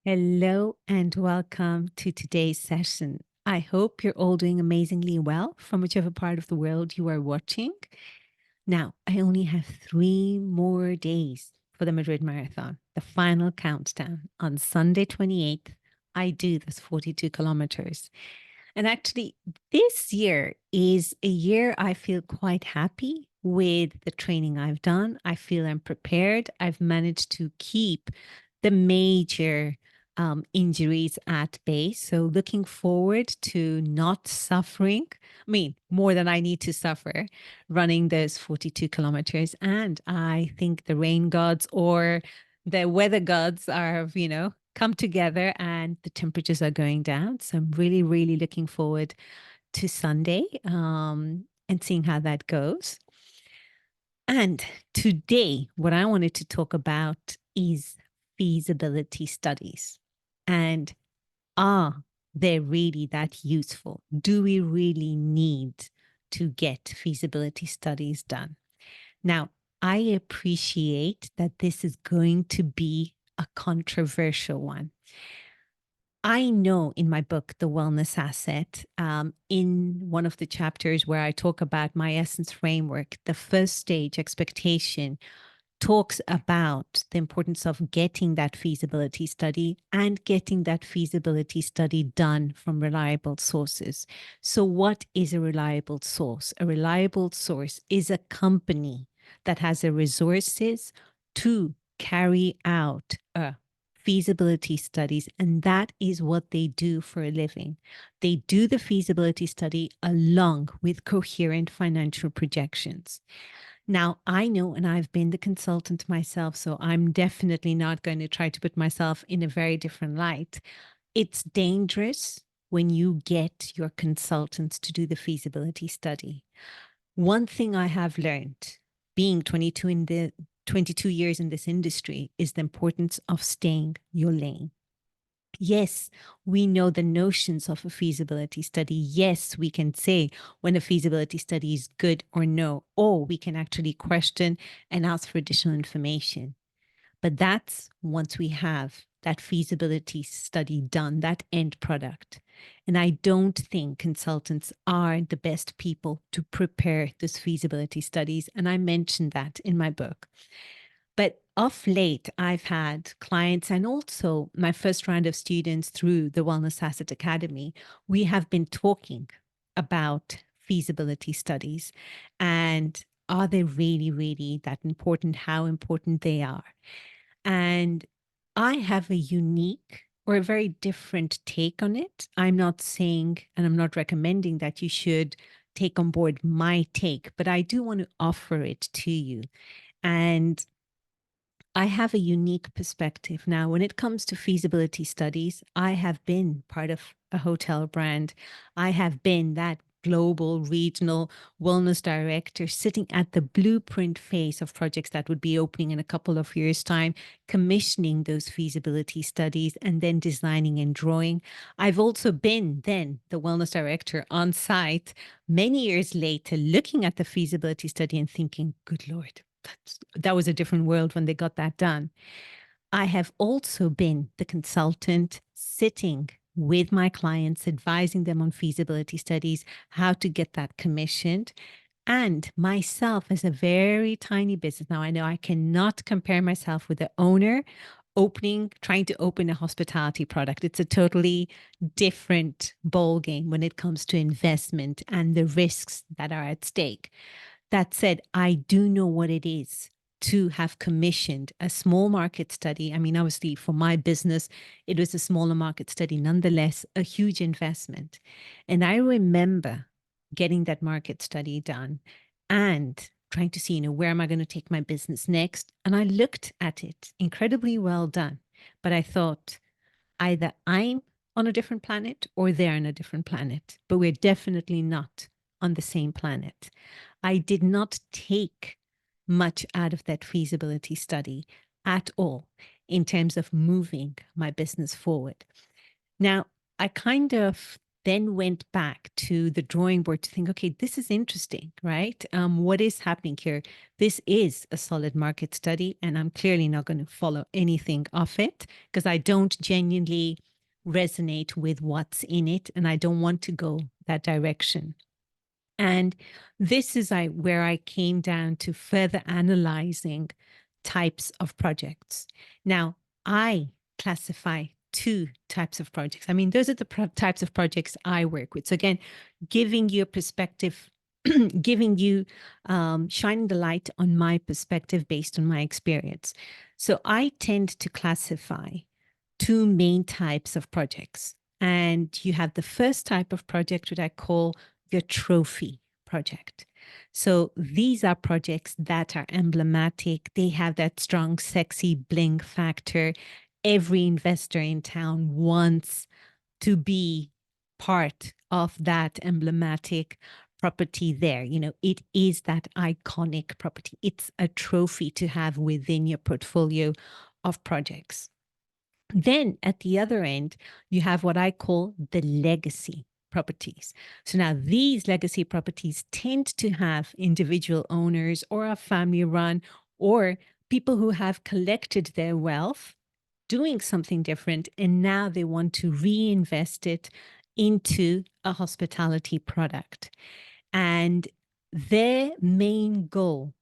Hello and welcome to today's session. I hope you're all doing amazingly well from whichever part of the world you are watching. Now, I only have 3 more days for the Madrid Marathon, the final countdown. On Sunday 28th, I do this 42 kilometers. And actually, this year is a year I feel quite happy with the training I've done. I feel I'm prepared. I've managed to keep the major injuries at bay. So, looking forward to not suffering. I mean, more than I need to suffer running those 42 kilometers. And I think the rain gods or the weather gods are, come together and the temperatures are going down. So I'm really, really looking forward to Sunday and seeing how that goes. And today, what I wanted to talk about is feasibility studies. And are they really that useful? Do we really need to get feasibility studies done? Now, I appreciate that this is going to be a controversial one. I know in my book, The Wellness Asset, in one of the chapters where I talk about my essence framework, the first stage expectation talks about the importance of getting that feasibility study and getting that feasibility study done from reliable sources. So, what is a reliable source? A reliable source is a company that has the resources to carry out a feasibility studies, and that is what they do for a living. They do the feasibility study along with coherent financial projections. Now, I know, and I've been the consultant myself, so I'm definitely not going to try to put myself in a very different light. It's dangerous when you get your consultants to do the feasibility study. One thing I have learned being 22 years in this industry is the importance of staying your lane. Yes, we know the notions of a feasibility study. Yes, we can say when a feasibility study is good or no, or we can actually question and ask for additional information. But that's once we have that feasibility study done, that end product. And I don't think consultants are the best people to prepare those feasibility studies. And I mentioned that in my book. But of late, I've had clients and also my first round of students through the Wellness Asset Academy. We have been talking about feasibility studies and are they really, really that important? How important they are. And I have a unique or a very different take on it. I'm not saying and I'm not recommending that you should take on board my take, but I do want to offer it to you. And I have a unique perspective. Now, when it comes to feasibility studies, I have been part of a hotel brand. I have been that global regional wellness director sitting at the blueprint phase of projects that would be opening in a couple of years' time, commissioning those feasibility studies and then designing and drawing. I've also been then the wellness director on site many years later, looking at the feasibility study and thinking, good Lord, that was a different world when they got that done. I have also been the consultant sitting with my clients, advising them on feasibility studies, how to get that commissioned. And myself as a very tiny business. Now, I know I cannot compare myself with the owner trying to open a hospitality product. It's a totally different ball game when it comes to investment and the risks that are at stake. That said, I do know what it is to have commissioned a small market study. I mean, obviously, for my business, it was a smaller market study, nonetheless, a huge investment. And I remember getting that market study done and trying to see, where am I going to take my business next? And I looked at it, incredibly well done. But I thought, either I'm on a different planet or they're on a different planet, but we're definitely not on the same planet. I did not take much out of that feasibility study at all in terms of moving my business forward. Now, I kind of then went back to the drawing board to think, okay, this is interesting, right? What is happening here? This is a solid market study, and I'm clearly not going to follow anything of it because I don't genuinely resonate with what's in it, and I don't want to go that direction. And this is where I came down to further analyzing types of projects. Now, I classify two types of projects. I mean, those are the types of projects I work with. So again, giving you a perspective, giving you, shining the light on my perspective based on my experience. So I tend to classify two main types of projects. And you have the first type of project, which I call your trophy project. So these are projects that are emblematic. They have that strong, sexy bling factor. Every investor in town wants to be part of that emblematic property there. You know, it is that iconic property. It's a trophy to have within your portfolio of projects. Then at the other end, you have what I call the legacy properties. So now these legacy properties tend to have individual owners or a family run or people who have collected their wealth doing something different and now they want to reinvest it into a hospitality product. And their main goal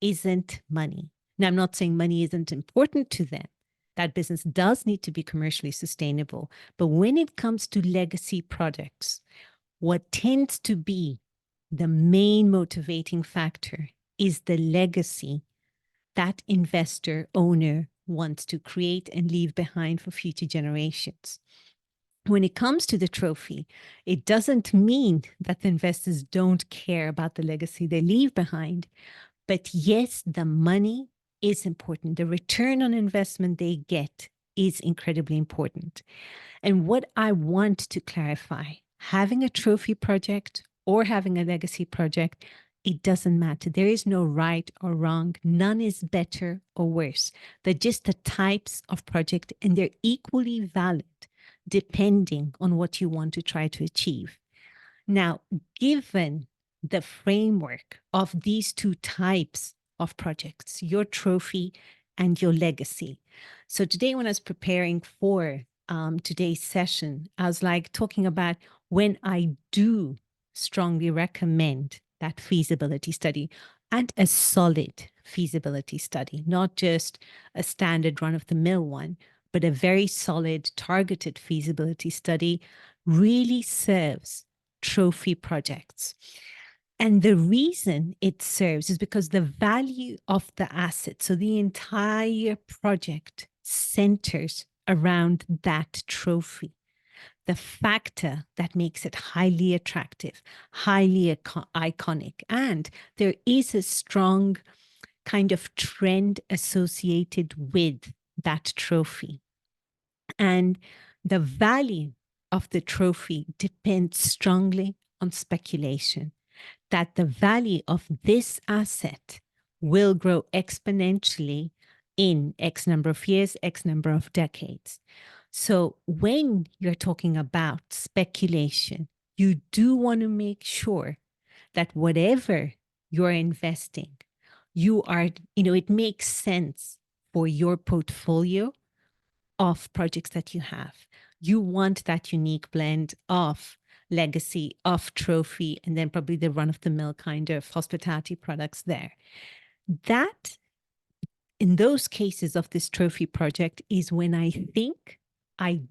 isn't money. Now, I'm not saying money isn't important to them. That business does need to be commercially sustainable. But when it comes to legacy products, what tends to be the main motivating factor is the legacy that investor owner wants to create and leave behind for future generations. When it comes to the trophy, it doesn't mean that the investors don't care about the legacy they leave behind. But yes, the money is important. The return on investment they get is incredibly important. And what I want to clarify, having a trophy project or having a legacy project, it doesn't matter. There is no right or wrong. None is better or worse. They're just the types of project and they're equally valid depending on what you want to try to achieve. Now, given the framework of these two types of projects, your trophy and your legacy. So today, when I was preparing for today's session, I was like talking about when I do strongly recommend that feasibility study and a solid feasibility study, not just a standard run of the mill one, but a very solid targeted feasibility study really serves trophy projects. And the reason it serves is because the value of the asset, so the entire project centers around that trophy. The factor that makes it highly attractive, highly iconic. And there is a strong kind of trend associated with that trophy. And the value of the trophy depends strongly on speculation, that the value of this asset will grow exponentially in X number of years, X number of decades. So when you're talking about speculation, you do want to make sure that whatever you're investing, you are, it makes sense for your portfolio of projects that you have. You want that unique blend of legacy, of trophy, and then probably the run of the mill kind of hospitality products there. That, in those cases of this trophy project, is when I think I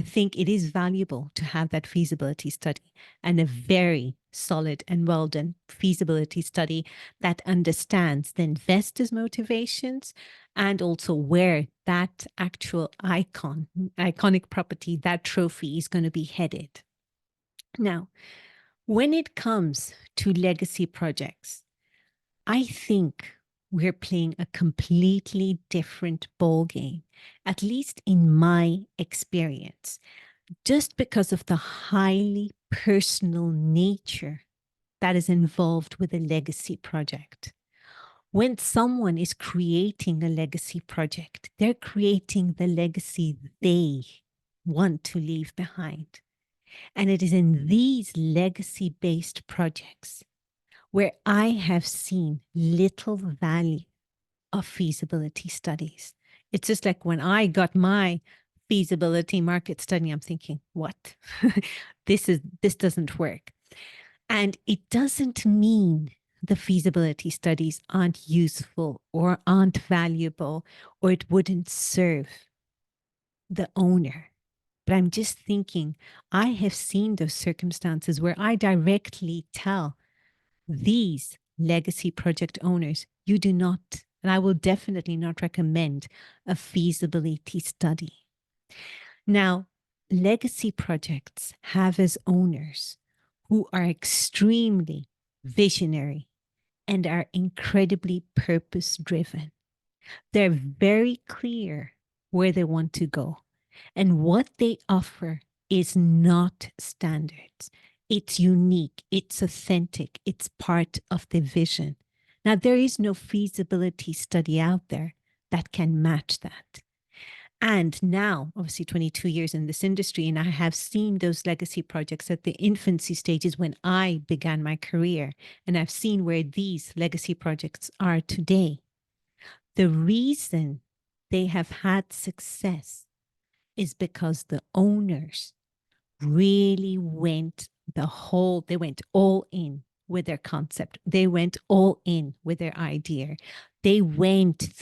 think it is valuable to have that feasibility study and a very solid and well done feasibility study that understands the investor's motivations and also where that actual iconic property, that trophy is going to be headed. Now, when it comes to legacy projects, I think we're playing a completely different ball game, at least in my experience, just because of the highly personal nature that is involved with a legacy project. When someone is creating a legacy project, they're creating the legacy they want to leave behind. And it is in these legacy based projects where I have seen little value of feasibility studies. It's just like when I got my feasibility market study, I'm thinking, what? This doesn't work. And it doesn't mean the feasibility studies aren't useful or aren't valuable or it wouldn't serve the owner. But I'm just thinking, I have seen those circumstances where I directly tell these legacy project owners, you do not, and I will definitely not recommend a feasibility study. Now, legacy projects have as owners who are extremely visionary and are incredibly purpose driven. They're very clear where they want to go. And what they offer is not standards. It's unique, it's authentic, it's part of the vision. Now, there is no feasibility study out there that can match that. And now, obviously, 22 years in this industry, and I have seen those legacy projects at the infancy stages when I began my career. And I've seen where these legacy projects are today. The reason they have had success is because the owners really they went all in with their concept. They went all in with their idea. They went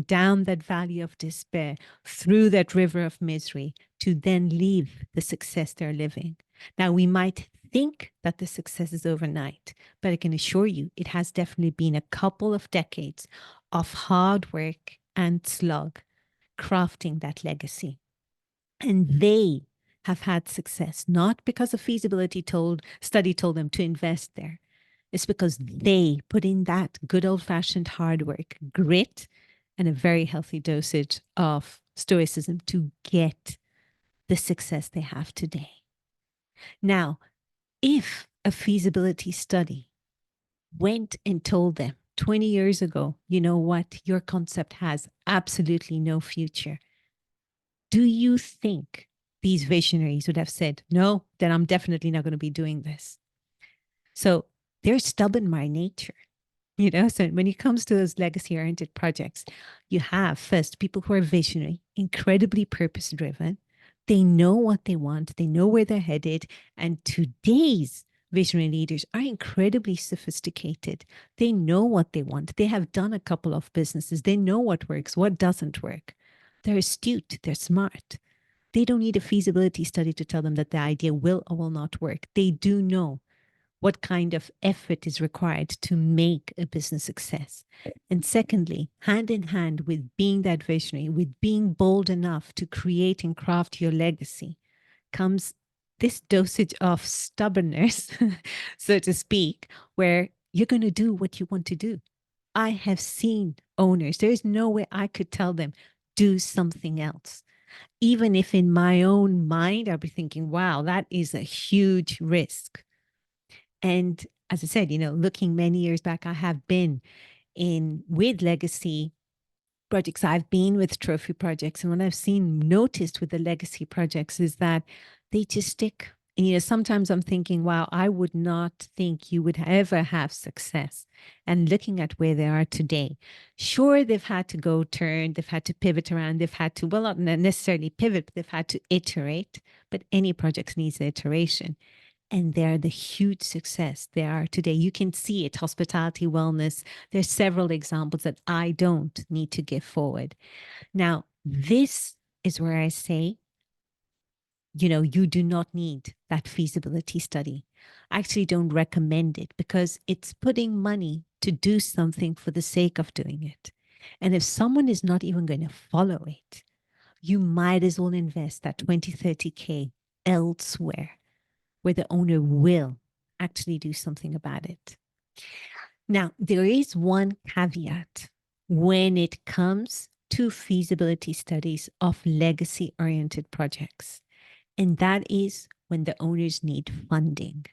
down that valley of despair, through that river of misery to then live the success they're living. Now, we might think that the success is overnight, but I can assure you it has definitely been a couple of decades of hard work and slog crafting that legacy. And they have had success, not because a study told them to invest there. It's because they put in that good old fashioned hard work, grit, and a very healthy dosage of stoicism to get the success they have today. Now, if a feasibility study went and told them 20 years ago, you know what, your concept has absolutely no future, do you think these visionaries would have said, no, then I'm definitely not going to be doing this? So they're stubborn by nature. So when it comes to those legacy oriented projects, you have first people who are visionary, incredibly purpose driven. They know what they want, they know where they're headed. And today's visionary leaders are incredibly sophisticated. They know what they want. They have done a couple of businesses. They know what works, what doesn't work. They're astute, they're smart. They don't need a feasibility study to tell them that the idea will or will not work. They do know what kind of effort is required to make a business success. And secondly, hand in hand with being that visionary, with being bold enough to create and craft your legacy, comes this dosage of stubbornness, so to speak, where you're going to do what you want to do. I have seen owners, there is no way I could tell them, do something else. Even if in my own mind, I'll be thinking, wow, that is a huge risk. And as I said, looking many years back, I have been with legacy projects. I've been with trophy projects. And what I've noticed with the legacy projects is that they just stick. And, sometimes I'm thinking, wow, I would not think you would ever have success. And looking at where they are today, sure, they've had to they've had to pivot around, they've had to, well, not necessarily pivot, but they've had to iterate. But any project needs iteration. And they're the huge success they are today. You can see it, hospitality, wellness. There's several examples that I don't need to give forward. Now, this is where I say, you do not need that feasibility study. I actually don't recommend it because it's putting money to do something for the sake of doing it. And if someone is not even going to follow it, you might as well invest that 20, 30K elsewhere where the owner will actually do something about it. Now, there is one caveat when it comes to feasibility studies of legacy oriented projects, and that is when the owners need funding.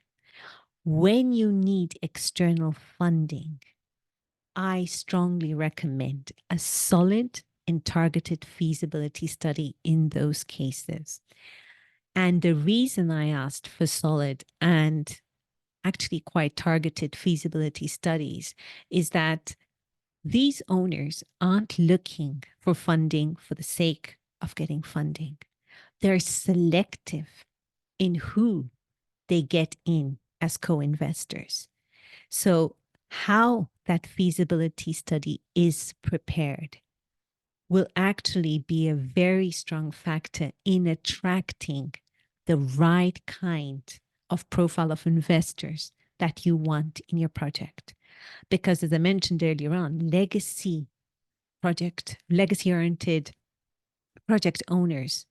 When you need external funding, I strongly recommend a solid and targeted feasibility study in those cases. And the reason I asked for solid and actually quite targeted feasibility studies is that these owners aren't looking for funding for the sake of getting funding. They're selective in who they get in as co-investors. So how that feasibility study is prepared will actually be a very strong factor in attracting the right kind of profile of investors that you want in your project. Because as I mentioned earlier on, legacy oriented project owners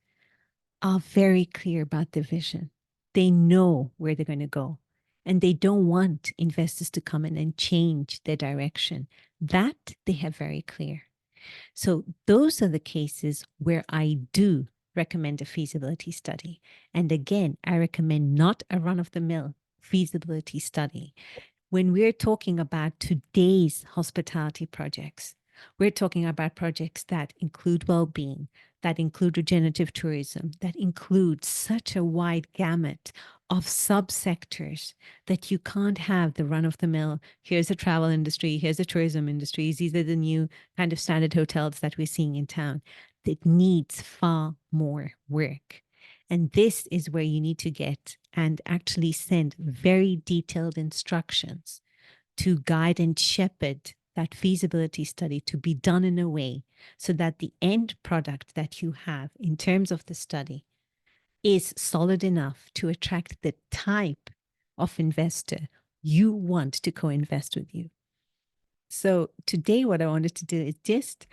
are very clear about the vision. They know where they're going to go, and they don't want investors to come in and change their direction. That they have very clear. So those are the cases where I do recommend a feasibility study. And again, I recommend not a run of the mill feasibility study. When we're talking about today's hospitality projects, we're talking about projects that include well-being, that include regenerative tourism, that include such a wide gamut of subsectors that you can't have the run-of-the-mill, here's the travel industry, here's the tourism industry, these are the new kind of standard hotels that we're seeing in town. That needs far more work. And this is where you need to get and actually send very detailed instructions to guide and shepherd that feasibility study to be done in a way so that the end product that you have in terms of the study is solid enough to attract the type of investor you want to co-invest with you. So today what I wanted to do is just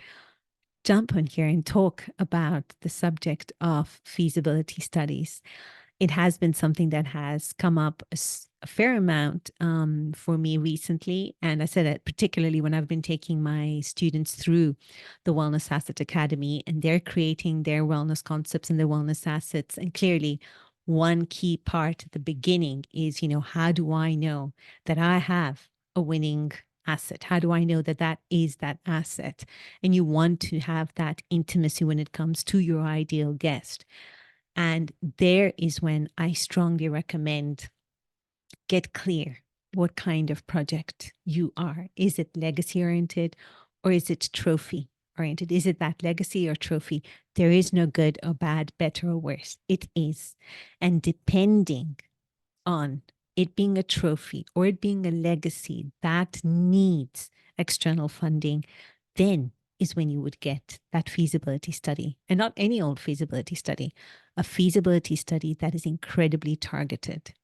jump on here and talk about the subject of feasibility studies. It has been something that has come up a fair amount for me recently. And I said that particularly when I've been taking my students through the Wellness Asset Academy and they're creating their wellness concepts and their wellness assets. And clearly, one key part at the beginning is, how do I know that I have a winning asset? How do I know that that is that asset? And you want to have that intimacy when it comes to your ideal guest. And there is when I strongly recommend get clear what kind of project you are. Is it legacy oriented or is it trophy oriented? Is it that legacy or trophy? There is no good or bad, better or worse. It is. And depending on it being a trophy or it being a legacy that needs external funding, then is when you would get that feasibility study, and not any old feasibility study, a feasibility study that is incredibly targeted.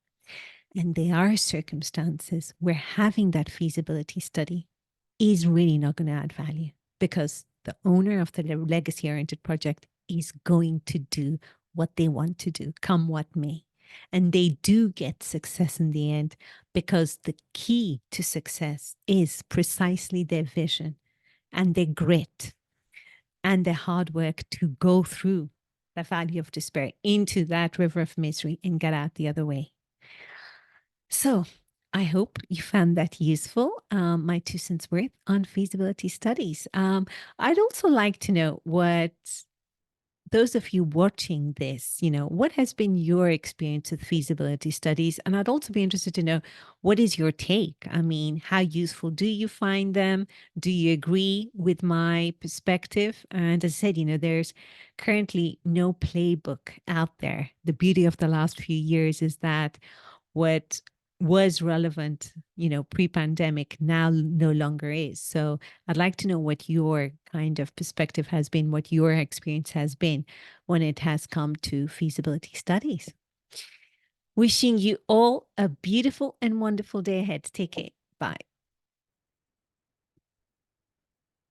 And there are circumstances where having that feasibility study is really not going to add value because the owner of the legacy oriented project is going to do what they want to do, come what may. And they do get success in the end because the key to success is precisely their vision and their grit and their hard work to go through the valley of despair into that river of misery and get out the other way. So I hope you found that useful, my 2 cents worth on feasibility studies. I'd also like to know what those of you watching this, what has been your experience with feasibility studies? And I'd also be interested to know what is your take? I mean, how useful do you find them? Do you agree with my perspective? And as I said, there's currently no playbook out there. The beauty of the last few years is that what was relevant, pre-pandemic now no longer is. So I'd like to know what your kind of perspective has been, what your experience has been when it has come to feasibility studies. Wishing you all a beautiful and wonderful day ahead. Take care. Bye.